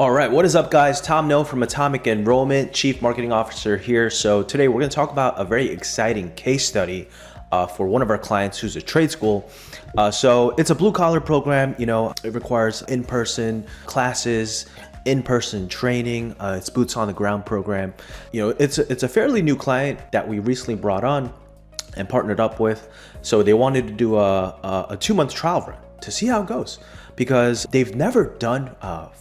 All right, what is up guys? Tom No from Atomic Enrollment, Chief Marketing Officer here. So today we're gonna talk about a very exciting case study for one of our clients who's a trade school. So it's a blue collar program, it requires in-person classes, in-person training, it's boots on the ground program. It's a fairly new client that we recently brought on and partnered up with. So they wanted to do a 2-month trial run to see how it goes, because they've never done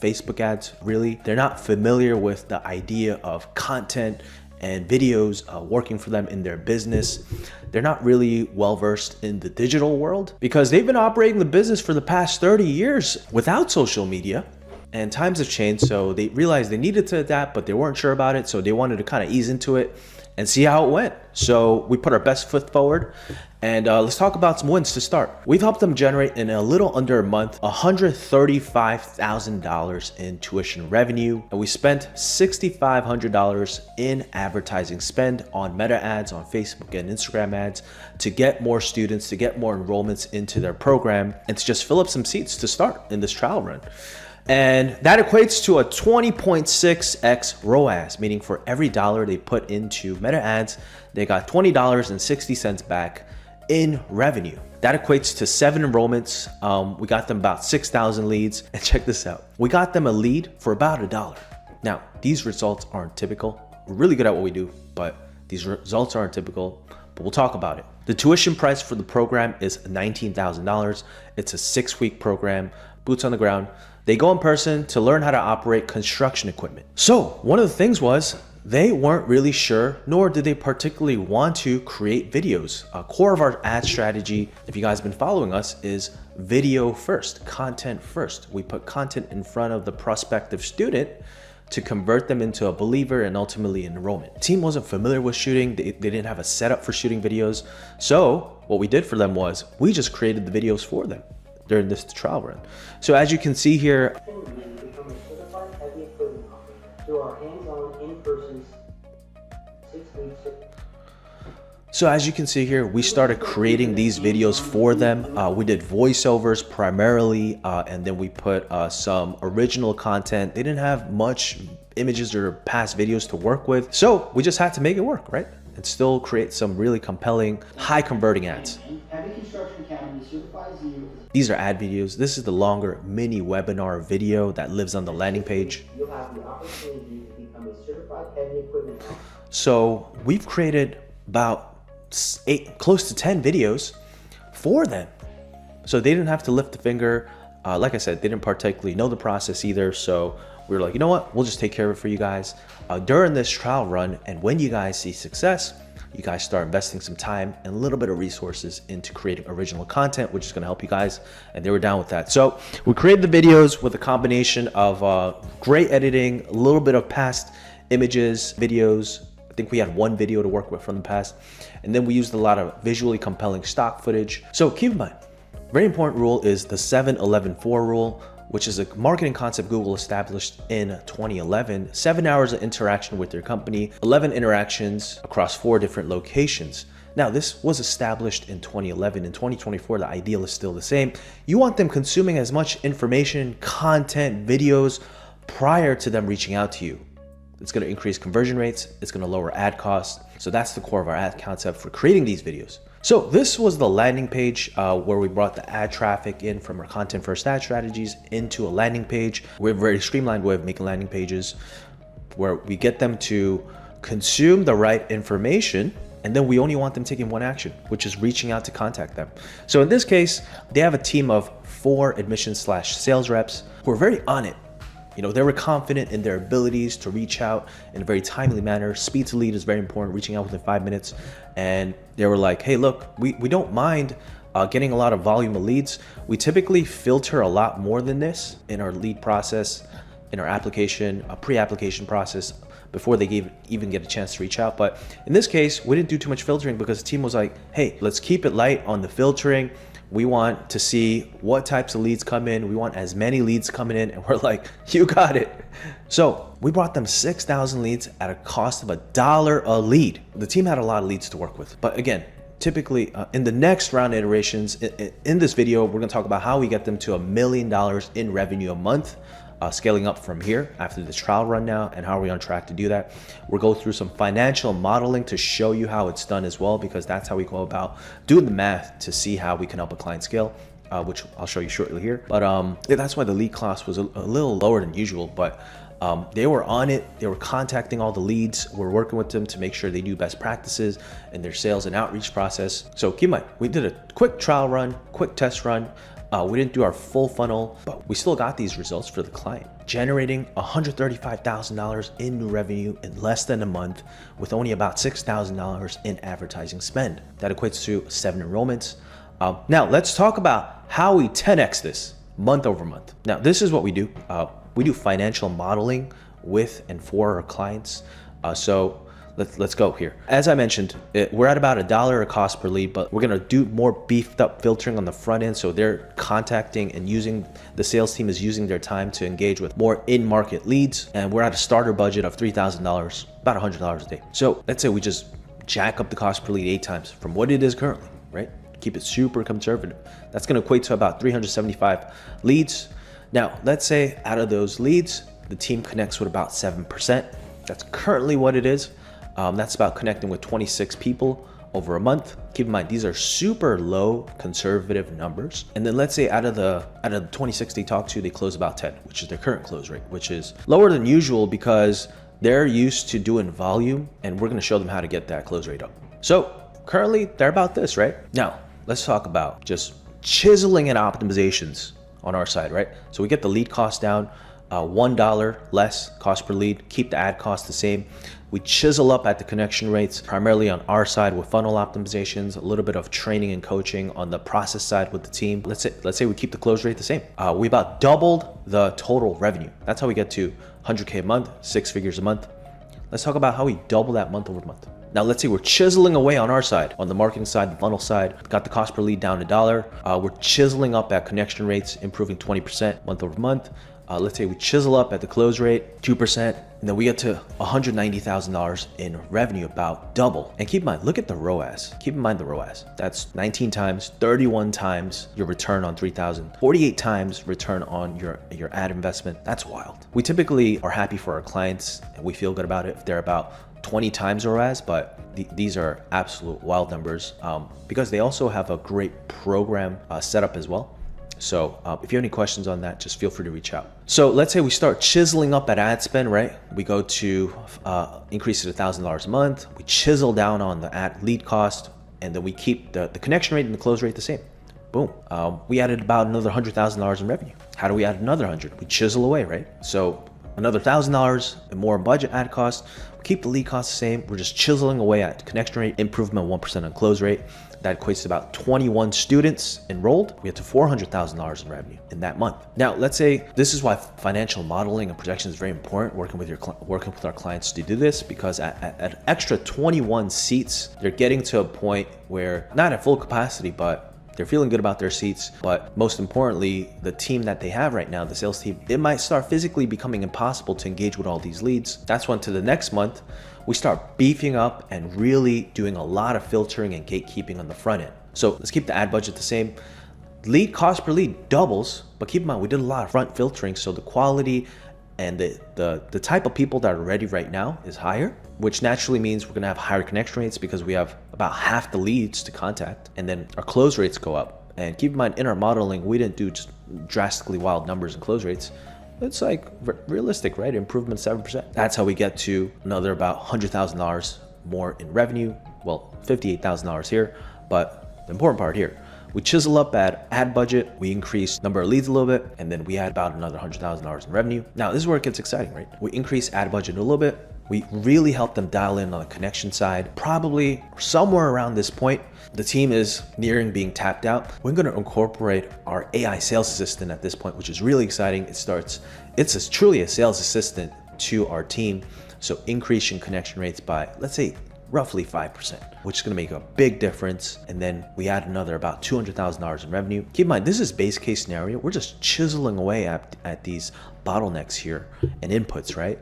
Facebook ads, really. They're not familiar with the idea of content and videos working for them in their business. They're not really well-versed in the digital world because they've been operating the business for the past 30 years without social media. And times have changed, so they realized they needed to adapt, but they weren't sure about it. So they wanted to kind of ease into it and see how it went. So we put our best foot forward, and let's talk about some wins to start. We've helped them generate in a little under a month $135,000 in tuition revenue, and we spent $6,500 in advertising spend on meta ads on Facebook and Instagram ads to get more students, to get more enrollments into their program, and to just fill up some seats to start in this trial run. And that equates to a 20.6x ROAS, meaning for every dollar they put into meta ads, they got $20.60 back in revenue. That equates to 7 enrollments. We got them about 6,000 leads. And check this out. We got them a lead for about $1. Now, these results aren't typical. We're really good at what we do, but these results aren't typical, but we'll talk about it. The tuition price for the program is $19,000. It's a 6-week program, boots on the ground. They go in person to learn how to operate construction equipment. So one of the things was they weren't really sure, nor did they particularly want to create videos. A core of our ad strategy, if you guys have been following us, is video first, content first. We put content in front of the prospective student to convert them into a believer and ultimately an enrollment. The team wasn't familiar with shooting. They didn't have a setup for shooting videos. So what we did for them was we just created the videos for them during this trial run. So as you can see here, we started creating these videos for them. We did voiceovers primarily, and then we put some original content. They didn't have much images or past videos to work with. So we just had to make it work, right? And still create some really compelling, high converting ads. These are ad videos. This is the longer mini webinar video that lives on the landing page. You'll have the opportunity to become a certified heavy equipment. So we've created about 8, close to 10 videos for them. So they didn't have to lift a finger. Like I said, they didn't particularly know the process either. So we were like, you know what? We'll just take care of it for you guys during this trial run. And when you guys see success, you guys start investing some time and a little bit of resources into creating original content, which is going to help you guys. And they were down with that. So we created the videos with a combination of great editing, a little bit of past images, videos. I think we had 1 video to work with from the past. And then we used a lot of visually compelling stock footage. So keep in mind, very important rule is the 7-11-4 rule, which is a marketing concept Google established in 2011. 7 hours of interaction with your company, 11 interactions across 4 different locations. Now, this was established in 2011. In 2024, the ideal is still the same. You want them consuming as much information, content, videos prior to them reaching out to you. It's going to increase conversion rates. It's going to lower ad costs. So that's the core of our ad concept for creating these videos. So this was the landing page where we brought the ad traffic in from our content first ad strategies into a landing page. We have a very streamlined way of making landing pages where we get them to consume the right information, and then we only want them taking one action, which is reaching out to contact them. So in this case, they have a team of 4 admissions/sales reps who are very on it. They were confident in their abilities to reach out in a very timely manner. Speed to lead is very important, reaching out within 5 minutes. And they were like, hey, look, we don't mind getting a lot of volume of leads. We typically filter a lot more than this in our lead process, in our application, a pre-application process before they even get a chance to reach out. But in this case, we didn't do too much filtering because the team was like, hey, let's keep it light on the filtering. We want to see what types of leads come in. We want as many leads coming in. And we're like, you got it. So we brought them 6,000 leads at a cost of $1 a lead. The team had a lot of leads to work with. But again, typically in the next round of iterations, in this video, we're gonna talk about how we get them to $1 million in revenue a month scaling up from here after this trial run now, and how are we on track to do that. We'll go through some financial modeling to show you how it's done as well, because that's how we go about doing the math to see how we can help a client scale, which I'll show you shortly here. But yeah, that's why the lead cost was a little lower than usual, but they were on it. They were contacting all the leads. We're working with them to make sure they do best practices in their sales and outreach process. So keep in mind, we did a quick trial run, quick test run. We didn't do our full funnel, but we still got these results for the client, generating $135,000 in new revenue in less than a month with only about $6,000 in advertising spend. That equates to 7 enrollments. Now let's talk about how we 10x this month over month. Now this is what we do. We do financial modeling with and for our clients. So let's go here. As I mentioned, we're at about $1 a cost per lead, but we're gonna do more beefed up filtering on the front end. So they're contacting and using, the sales team is using their time to engage with more in-market leads. And we're at a starter budget of $3,000, about $100 a day. So let's say we just jack up the cost per lead 8 times from what it is currently, right? Keep it super conservative. That's gonna equate to about 375 leads. Now, let's say out of those leads, the team connects with about 7%. That's currently what it is. That's about connecting with 26 people over a month. Keep in mind, these are super low conservative numbers. And then let's say out of the 26 they talk to, they close about 10, which is their current close rate, which is lower than usual because they're used to doing volume, and we're gonna show them how to get that close rate up. So currently they're about this, right? Now, let's talk about just chiseling and optimizations on our side, right? So we get the lead cost down, $1 less cost per lead, keep the ad cost the same. We chisel up at the connection rates, primarily on our side with funnel optimizations, a little bit of training and coaching on the process side with the team. Let's say we keep the close rate the same. We about doubled the total revenue. That's how we get to 100K a month, 6 figures a month. Let's talk about how we double that month over month. Now, let's say we're chiseling away on our side, on the marketing side, the funnel side, got the cost per lead down $1. We're chiseling up at connection rates, improving 20% month over month. Let's say we chisel up at the close rate, 2%, and then we get to $190,000 in revenue, about double. And keep in mind, look at the ROAS. Keep in mind the ROAS. That's 19 times, 31 times your return on 3,000, 48 times return on your ad investment. That's wild. We typically are happy for our clients and we feel good about it if they're about 20 times ROAS, but these are absolute wild numbers because they also have a great program set up as well. So if you have any questions on that, just feel free to reach out. So let's say we start chiseling up at ad spend, right? We go to increase it $1,000 a month. We chisel down on the ad lead cost, and then we keep the connection rate and the close rate the same. Boom. We added about another $100,000 in revenue. How do we add another 100? We chisel away, right? So another $1,000 and more budget ad cost. We keep the lead cost the same. We're just chiseling away at connection rate, improvement 1% on close rate. That equates to about 21 students enrolled. We get to $400,000 in revenue in that month. Now, let's say this is why financial modeling and projection is very important. Working with our clients to do this, because at extra 21 seats, they're getting to a point where not at full capacity, but they're feeling good about their seats. But most importantly, the team that they have right now, the sales team, it might start physically becoming impossible to engage with all these leads. That's when to the next month, we start beefing up and really doing a lot of filtering and gatekeeping on the front end. So let's keep the ad budget the same. Lead cost per lead doubles, but keep in mind, we did a lot of front filtering. So the quality and the type of people that are ready right now is higher, which naturally means we're gonna have higher connection rates because we have about half the leads to contact, and then our close rates go up. And keep in mind, in our modeling, we didn't do just drastically wild numbers in close rates. It's like realistic, right? Improvement 7%. That's how we get to another about $100,000 more in revenue. Well, $58,000 here, but the important part here, we chisel up at ad budget, we increase number of leads a little bit, and then we add about another $100,000 in revenue. Now, this is where it gets exciting, right? We increase ad budget a little bit. We really help them dial in on the connection side. Probably somewhere around this point, the team is nearing being tapped out. We're gonna incorporate our AI sales assistant at this point, which is really exciting. It's truly a sales assistant to our team. So increasing connection rates by, let's say, roughly 5%, which is gonna make a big difference. And then we add another about $200,000 in revenue. Keep in mind, this is base case scenario. We're just chiseling away at these bottlenecks here and inputs, right?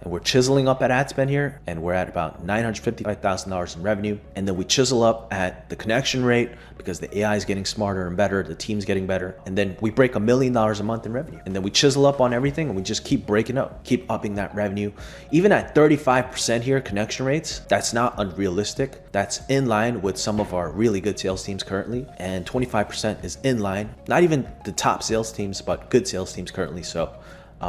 and we're chiseling up at ad spend here, and we're at about $955,000 in revenue. And then we chisel up at the connection rate because the AI is getting smarter and better, the team's getting better. And then we break $1 million a month in revenue. And then we chisel up on everything and we just keep breaking up, keep upping that revenue. Even at 35% here, connection rates, that's not unrealistic. That's in line with some of our really good sales teams currently. And 25% is in line, not even the top sales teams, but good sales teams currently. So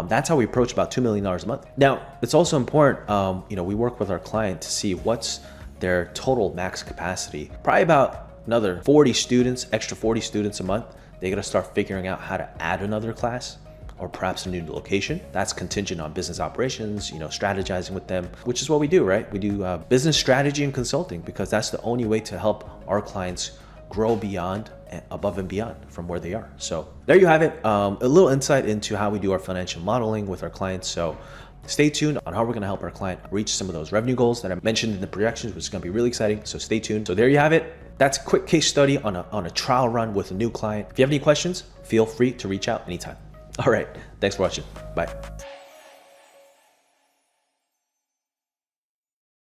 that's how we approach about $2 million a month. Now, it's also important, we work with our client to see what's their total max capacity. Probably about another 40 students, extra 40 students a month. They gotta start figuring out how to add another class or perhaps a new location. That's contingent on business operations, strategizing with them, which is what we do, right? We do business strategy and consulting because that's the only way to help our clients grow beyond, above and beyond from where they are. So there you have it, a little insight into how we do our financial modeling with our clients. So stay tuned on how we're gonna help our client reach some of those revenue goals that I mentioned in the projections, which is gonna be really exciting. So stay tuned. So there you have it. That's a quick case study on a trial run with a new client. If you have any questions, feel free to reach out anytime. All right, thanks for watching. Bye.